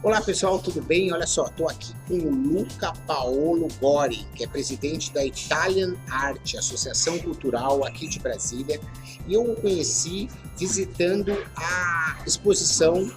Olá pessoal, tudo bem? Olha só, estou aqui com o Luca Paolo Gori, que é presidente da Italian Art, Associação Cultural aqui de Brasília, e eu o conheci visitando a exposição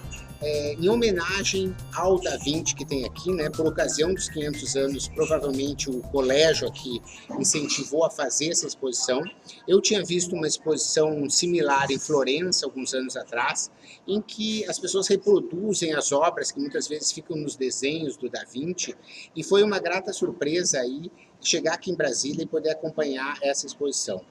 em homenagem ao Da Vinci que tem aqui, né? Por ocasião dos 500 anos, provavelmente o colégio aqui incentivou a fazer essa exposição. Eu tinha visto uma exposição similar em Florença, alguns anos atrás, em que as pessoas reproduzem as obras que muitas vezes ficam nos desenhos do Da Vinci, e foi uma grata surpresa aí chegar aqui em Brasília e poder acompanhar essa exposição.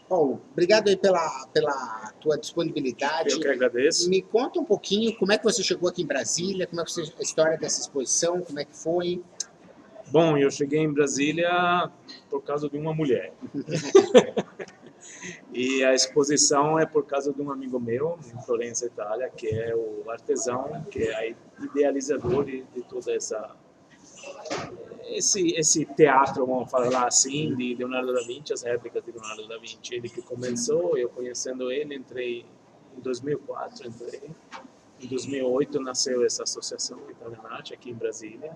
Paulo, obrigado aí pela tua disponibilidade. Eu que agradeço. Me conta um pouquinho como é que você chegou aqui em Brasília, como é que a história dessa exposição, como é que foi? Bom, eu cheguei em Brasília por causa de uma mulher. E a exposição é por causa de um amigo meu, em Florença, Itália, que é o artesão, que é idealizador de toda esse teatro, vamos falar assim, de Leonardo da Vinci, as réplicas de Leonardo da Vinci. Ele que começou, eu conhecendo ele, entrei em 2004, em 2008 nasceu essa associação Italian Art aqui em Brasília,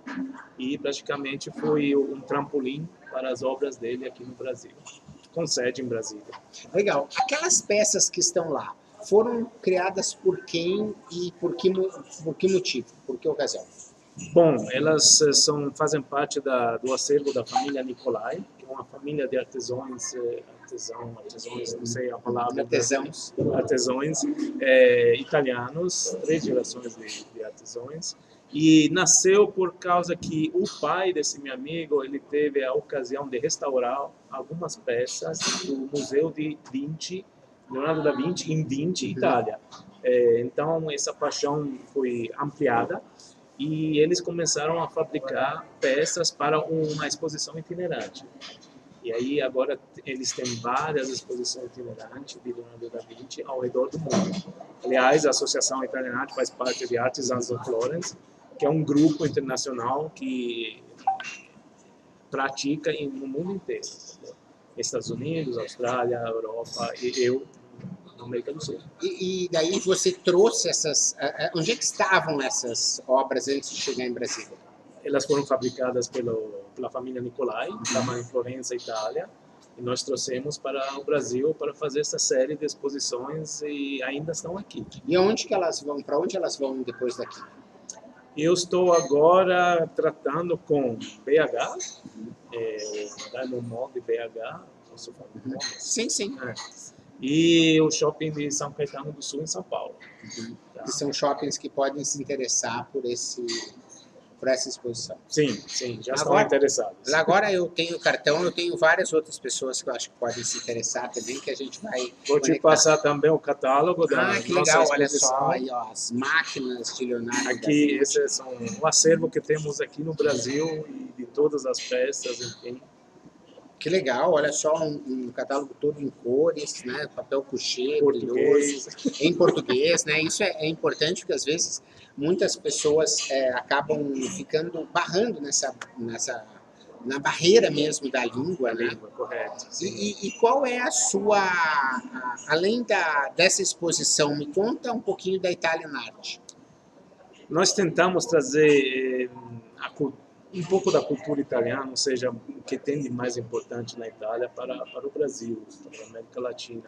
e praticamente foi um trampolim para as obras dele aqui no Brasil, com sede em Brasília. Legal. Aquelas peças que estão lá, foram criadas por quem e por que motivo, por que ocasião? Bom, elas fazem parte do acervo da família Nicolai, que é uma família de artesãos, não sei a palavra. Artesãos italianos, 3 gerações de artesãos. E nasceu por causa que o pai desse meu amigo, ele teve a ocasião de restaurar algumas peças do Museu de Vinci, Leonardo da Vinci, em Vinci, Itália. Então, essa paixão foi ampliada, e eles começaram a fabricar peças para uma exposição itinerante. E aí agora eles têm várias exposições itinerantes de Leonardo da Vinci ao redor do mundo. Aliás, a Associação Italian Art faz parte de Artisans of Florence, que é um grupo internacional que pratica no mundo inteiro. Estados Unidos, Austrália, Europa e eu na América do Sul. E daí você trouxe essas... Onde é que estavam essas obras antes de chegar em Brasília? Elas foram fabricadas pela família Nicolai, em Florença, Itália, e nós trouxemos para o Brasil para fazer essa série de exposições, e ainda estão aqui. E onde que elas vão? Para onde elas vão depois daqui? Eu estou agora tratando com BH, no mall de BH, posso falar o nome? Sim, sim. E o shopping de São Caetano do Sul, em São Paulo. Tá. Que são shoppings que podem se interessar por essa exposição. Sim, já estão interessados. Agora eu tenho cartão, eu tenho várias outras pessoas que eu acho que podem se interessar também, que a gente vai Vou te passar também o catálogo da nossa exposição. legal, olha só, aí, ó, as máquinas de Leonardo. Aqui, esses são um acervo que temos aqui no Brasil, e de todas as peças, enfim. Que legal, olha só, um catálogo todo em cores, né, papel couché, brilhoso, em português, né, isso é importante porque às vezes muitas pessoas acabam barrando na barreira mesmo da língua, né? Língua, correto. E qual é a sua, além dessa exposição, me conta um pouquinho da Italian Art. Nós tentamos trazer um pouco da cultura italiana, ou seja, o que tem de mais importante na Itália para o Brasil, para a América Latina.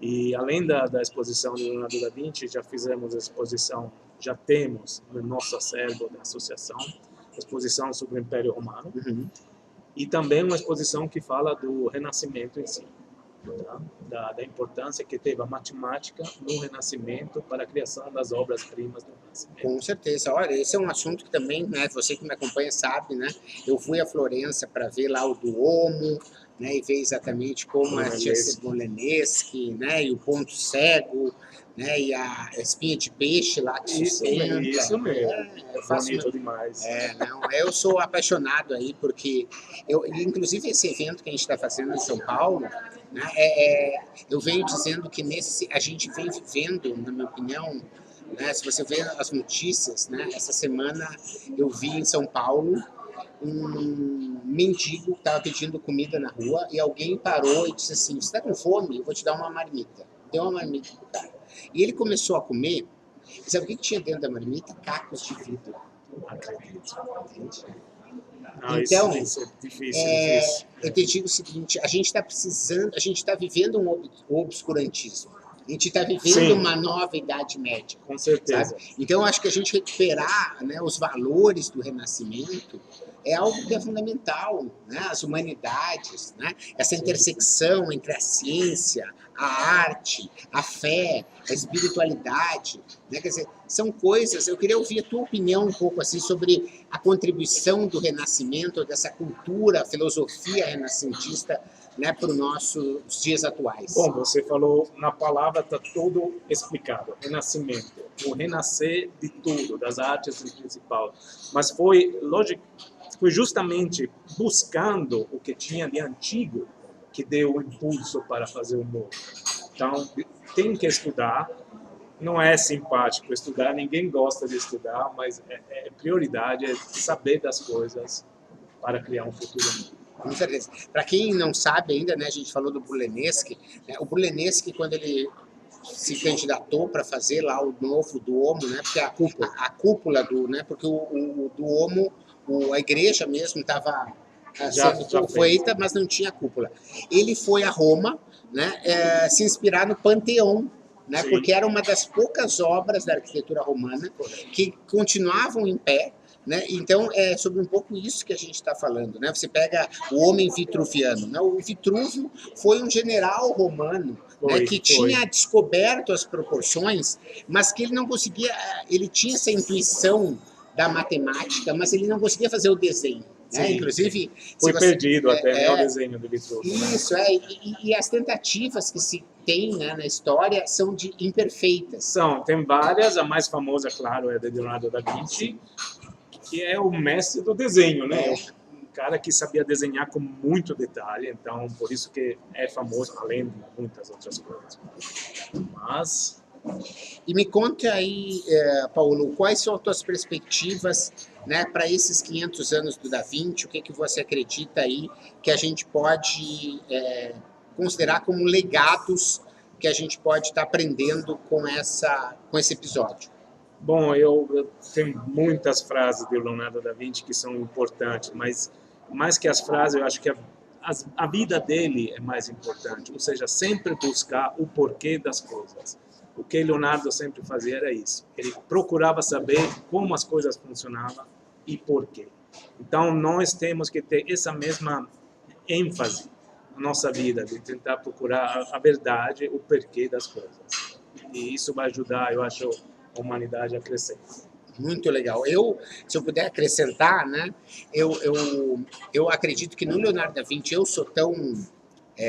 E além da exposição de Leonardo da Vinci, já temos no nosso acervo da associação, a exposição sobre o Império Romano, e também uma exposição que fala do Renascimento em si, tá? Da importância que teve a matemática no Renascimento para a criação das obras-primas do Renascimento. Com certeza. Olha, esse é um assunto que também, né, você que me acompanha sabe, né? Eu fui a Florença para ver lá o Duomo, né, e ver exatamente como tinha Moleneschi, né, e o Ponto Cego, né, e a espinha de peixe lá que sustenta. Isso mesmo. Eu faço bonito demais. Eu sou apaixonado aí, porque inclusive esse evento que a gente está fazendo em São Paulo, né, eu venho dizendo que a gente vem vivendo, na minha opinião, né, se você ver as notícias, né, essa semana eu vi em São Paulo um mendigo que estava pedindo comida na rua e alguém parou e disse assim, você está com fome? Eu vou te dar uma marmita. Deu uma marmita pro cara. E ele começou a comer E sabe o que tinha dentro da marmita? Cacos de vidro. Acredito. Entende? Não, Então, isso é difícil. eu te digo o seguinte, a gente está precisando, a gente está vivendo um obscurantismo. A gente está vivendo Sim. uma nova Idade Média. Com certeza. Sabe? Então, acho que a gente recuperar, né, os valores do Renascimento é algo que é fundamental, né? As humanidades, né? Essa intersecção entre a ciência, a arte, a fé, a espiritualidade, né? Quer dizer, são coisas. Eu queria ouvir a tua opinião um pouco assim sobre a contribuição do Renascimento, dessa cultura, filosofia renascentista, né, para os nossos dias atuais. Bom, você falou na palavra, está tudo explicado. Renascimento, o renascer de tudo, das artes em principal. Mas foi justamente buscando o que tinha de antigo que deu o impulso para fazer o novo. Então, tem que estudar. Não é simpático estudar, ninguém gosta de estudar, mas prioridade é saber das coisas para criar um futuro novo. Com certeza. Para quem não sabe ainda, né, a gente falou do Brunelleschi, né, o Brunelleschi, quando ele se candidatou para fazer lá o novo Duomo, né, porque a cúpula do, né, porque o Duomo, a igreja mesmo estava sendo feita, mas não tinha cúpula. Ele foi a Roma, né, se inspirar no Panteão, né, porque era uma das poucas obras da arquitetura romana que continuavam em pé. Né? Então, é sobre um pouco isso que a gente está falando. Né? Você pega o homem vitruviano. Né? O Vitrúvio foi um general romano, né, que tinha descoberto as proporções, mas que ele não conseguia... Ele tinha essa intuição da matemática, mas ele não conseguia fazer o desenho. Né? Inclusive... Foi perdido até o desenho do Vitrúvio. Isso, e as tentativas que se tem, né, na história são imperfeitas. Tem várias. A mais famosa, claro, é de Leonardo da Vinci, que é o mestre do desenho, né? Um cara que sabia desenhar com muito detalhe, então por isso que é famoso, além de muitas outras coisas. Mas... E me conta aí, Paulo, quais são as tuas perspectivas, né, para esses 500 anos do Da Vinci? O que você acredita aí que a gente pode considerar como legados que a gente pode estar aprendendo com esse episódio? Bom, eu tenho muitas frases de Leonardo da Vinci que são importantes, mas mais que as frases, eu acho que a vida dele é mais importante, ou seja, sempre buscar o porquê das coisas. O que Leonardo sempre fazia era isso, ele procurava saber como as coisas funcionavam e porquê. Então, nós temos que ter essa mesma ênfase na nossa vida, de tentar procurar a verdade, o porquê das coisas. E isso vai ajudar, eu acho, a humanidade a crescer. Muito legal. Se eu puder acrescentar, né, eu acredito que no Leonardo da Vinci, eu sou tão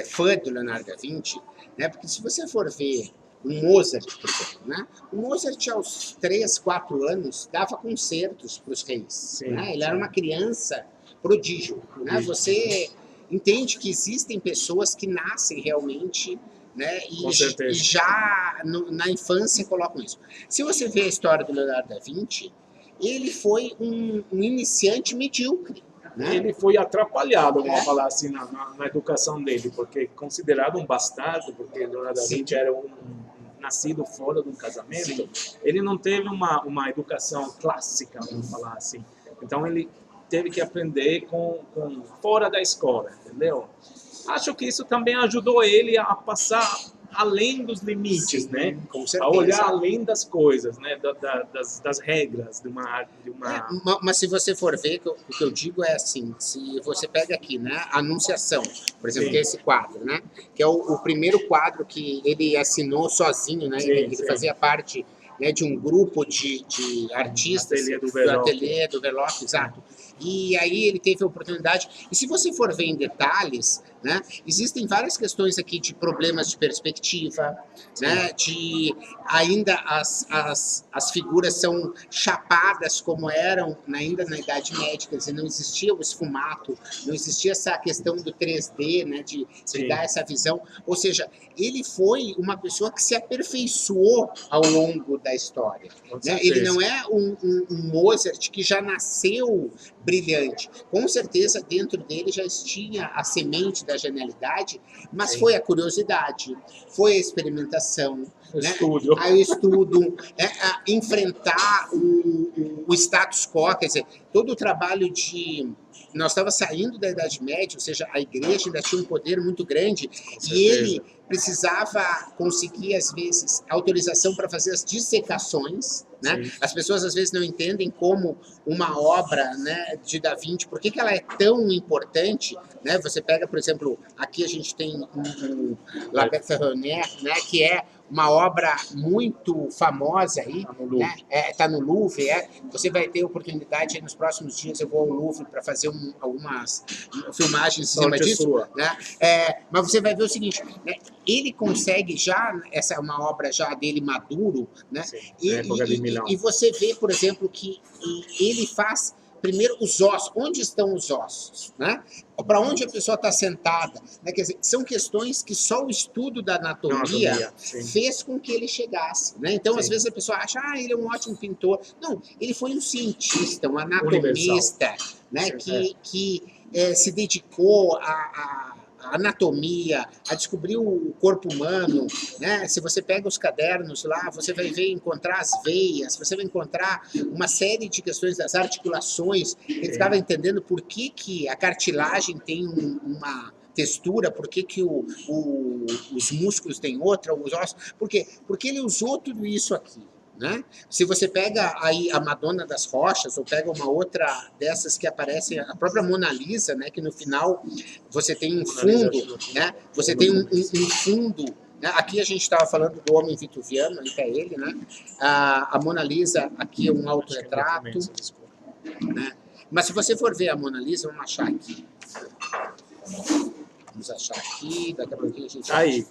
fã do Leonardo da Vinci, né, porque se você for ver um Mozart, por exemplo, né, o Mozart aos 3, 4 anos dava concertos para os reis. Né, ele era uma criança prodígio. Né, você entende que existem pessoas que nascem realmente... Né? E já na infância colocam isso. Se você vê a história do Leonardo da Vinci, ele foi um iniciante medíocre. Né? Ele foi atrapalhado, vamos falar assim, na educação dele, porque considerado um bastardo, porque Leonardo da Vinci era nascido fora de um casamento, ele não teve uma educação clássica, vamos falar assim. Então ele teve que aprender fora da escola, entendeu? Acho que isso também ajudou ele a passar além dos limites, né? Com certeza. A olhar além das coisas, né? Das regras de uma... Mas se você for ver, o que eu digo é assim, se você pega aqui, né, a Anunciação, por exemplo, que é esse quadro, né? Que é o primeiro quadro que ele assinou sozinho, né? Ele fazia parte, né, de um grupo de artistas do ateliê do Verloc, exato. E aí ele teve a oportunidade, e se você for ver em detalhes, né, existem várias questões aqui de problemas de perspectiva, né, de ainda as figuras são chapadas como eram ainda na Idade Média, quer dizer, não existia o esfumato, não existia essa questão do 3D, né, de dar essa visão, ou seja, ele foi uma pessoa que se aperfeiçoou ao longo da história. Né? Ele não é um Mozart que já nasceu brilhante. Com certeza, dentro dele já tinha a semente da genialidade, mas foi a curiosidade, foi a experimentação, né? Aí o estudo, a enfrentar o status quo, quer dizer, todo o trabalho de... Nós estávamos saindo da Idade Média, ou seja, a igreja ainda tinha um poder muito grande e ele precisava conseguir, às vezes, autorização para fazer as dissecações, né? As pessoas, às vezes, não entendem como uma obra, né, de Da Vinci, por que ela é tão importante, né? Você pega, por exemplo, aqui a gente tem La Belle Ferronnière, né, que é uma obra muito famosa aí, né? Tá no Louvre, você vai ter oportunidade nos próximos dias, eu vou ao Louvre para fazer algumas filmagens em cima disso, né? Mas você vai ver o seguinte, né? Ele consegue já, essa é uma obra já dele maduro, né? E você vê, por exemplo, que ele faz primeiro os ossos, onde estão os ossos, né? Para onde a pessoa está sentada, né? Quer dizer, são questões que só o estudo da anatomia fez com que ele chegasse, né? Então, às vezes a pessoa acha, ele é um ótimo pintor. Não, ele foi um cientista, um anatomista, né? Que se dedicou a anatomia, a descobrir o corpo humano, né? Se você pega os cadernos lá, você vai encontrar as veias, você vai encontrar uma série de questões das articulações. Ele estava entendendo por que a cartilagem tem uma textura, por que os músculos têm outra, os ossos. Por quê? Porque ele usou tudo isso aqui, né? Se você pega aí a Madonna das Rochas, ou pega uma outra dessas que aparecem, a própria Mona Lisa, né? Que no final você tem um fundo, né? Você tem um fundo, né? Aqui a gente estava falando do homem vitruviano, que é ele, né? A Mona Lisa aqui é um autorretrato, né? Mas se você for ver a Mona Lisa, vamos achar aqui. Vamos achar aqui, daqui a pouquinho a gente... Aí.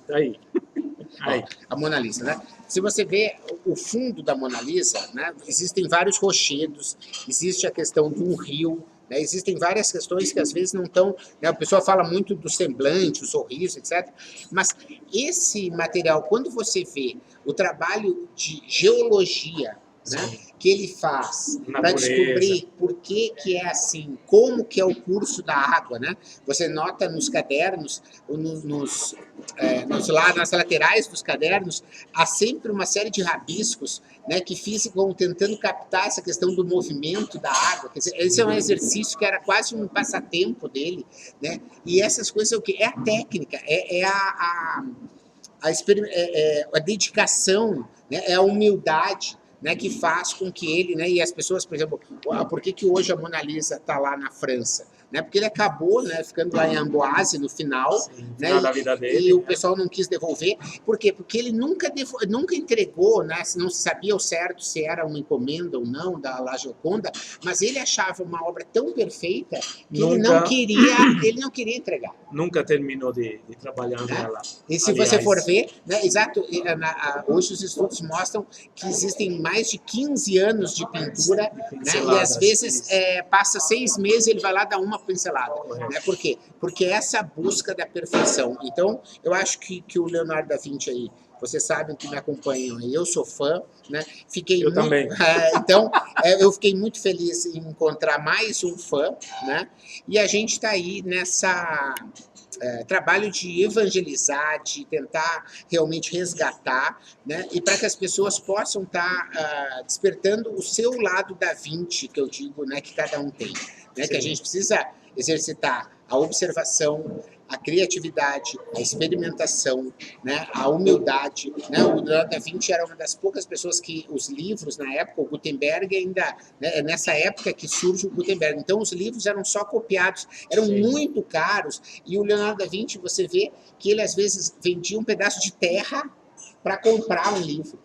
Ó, a Mona Lisa, né? Se você vê o fundo da Mona Lisa, né? Existem vários rochedos, existe a questão de um rio, né? Existem várias questões que às vezes não estão... Né? A pessoa fala muito do semblante, o sorriso, etc. Mas esse material, quando você vê o trabalho de geologia, né, que ele faz para descobrir por que é assim, como que é o curso da água, né? Você nota nos cadernos, nas laterais dos cadernos, há sempre uma série de rabiscos, né, que vão tentando captar essa questão do movimento da água. Quer dizer, esse é um exercício que era quase um passatempo dele, né? E essas coisas é o quê? É a técnica, a dedicação, né? É a humildade, né, que faz com que ele, né, e as pessoas, por exemplo, por que hoje a Mona Lisa está lá na França? Né, porque ele acabou, né, ficando lá em Amboise no final, né, da vida dele, e o pessoal não quis devolver. Por quê? Porque ele nunca entregou, né, não se sabia ao certo se era uma encomenda ou não da La Gioconda, mas ele achava uma obra tão perfeita que ele não queria entregar. Nunca terminou de trabalhar nela. E se você for ver, né, exato, hoje os estudos mostram que existem mais de 15 anos de pintura, né, e às vezes passa 6 meses e ele vai lá dar uma pincelada. Né? Por quê? Porque essa busca da perfeição. Então, eu acho que o Leonardo da Vinci aí, vocês sabem que me acompanham, eu sou fã, né? Eu também. Então, eu fiquei muito feliz em encontrar mais um fã, né? E a gente está aí nessa trabalho de evangelizar, de tentar realmente resgatar, né? E para que as pessoas possam estar despertando o seu lado da Vinci, que eu digo, né? Que cada um tem, né? Que a gente precisa exercitar a observação, a criatividade, a experimentação, né, a humildade. Né? O Leonardo da Vinci era uma das poucas pessoas que os livros, na época, o Gutenberg ainda... Né, nessa época que surge o Gutenberg. Então, os livros eram só copiados, eram muito caros. E o Leonardo da Vinci, você vê que ele, às vezes, vendia um pedaço de terra para comprar um livro.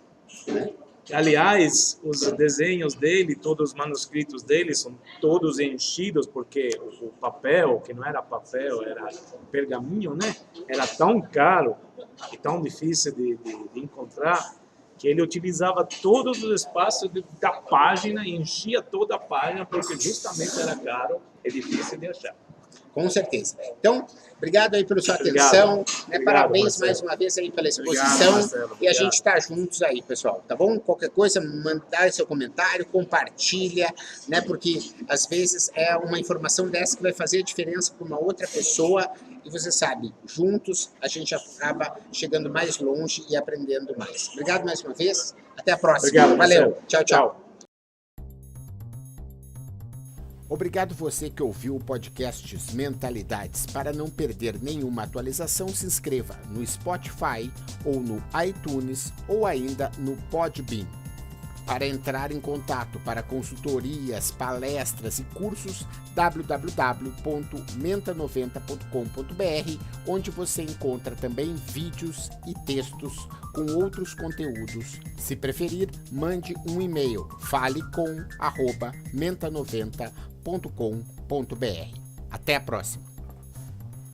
Né? Aliás, os desenhos dele, todos os manuscritos dele são todos enchidos, porque o papel, que não era papel, era pergaminho, né? Era tão caro e tão difícil de encontrar, que ele utilizava todos os espaços da página, enchia toda a página, porque justamente era caro e difícil de achar. Com certeza. Então, obrigado aí pela sua atenção. Obrigado, Parabéns Marcelo. mais uma vez aí pela exposição. Obrigado, Marcelo. E a gente está juntos aí, pessoal. Tá bom? Qualquer coisa, mandar seu comentário, compartilha, né? Porque às vezes é uma informação dessa que vai fazer a diferença para uma outra pessoa. E você sabe, juntos a gente acaba chegando mais longe e aprendendo mais. Obrigado mais uma vez. Até a próxima. Obrigado, Valeu. Marcelo. Tchau, tchau. Obrigado você que ouviu o podcast Mentalidades. Para não perder nenhuma atualização, se inscreva no Spotify ou no iTunes ou ainda no Podbean. Para entrar em contato para consultorias, palestras e cursos, www.menta90.com.br, onde você encontra também vídeos e textos com outros conteúdos. Se preferir, mande um e-mail, falecom@menta90.com.br. Até a próxima!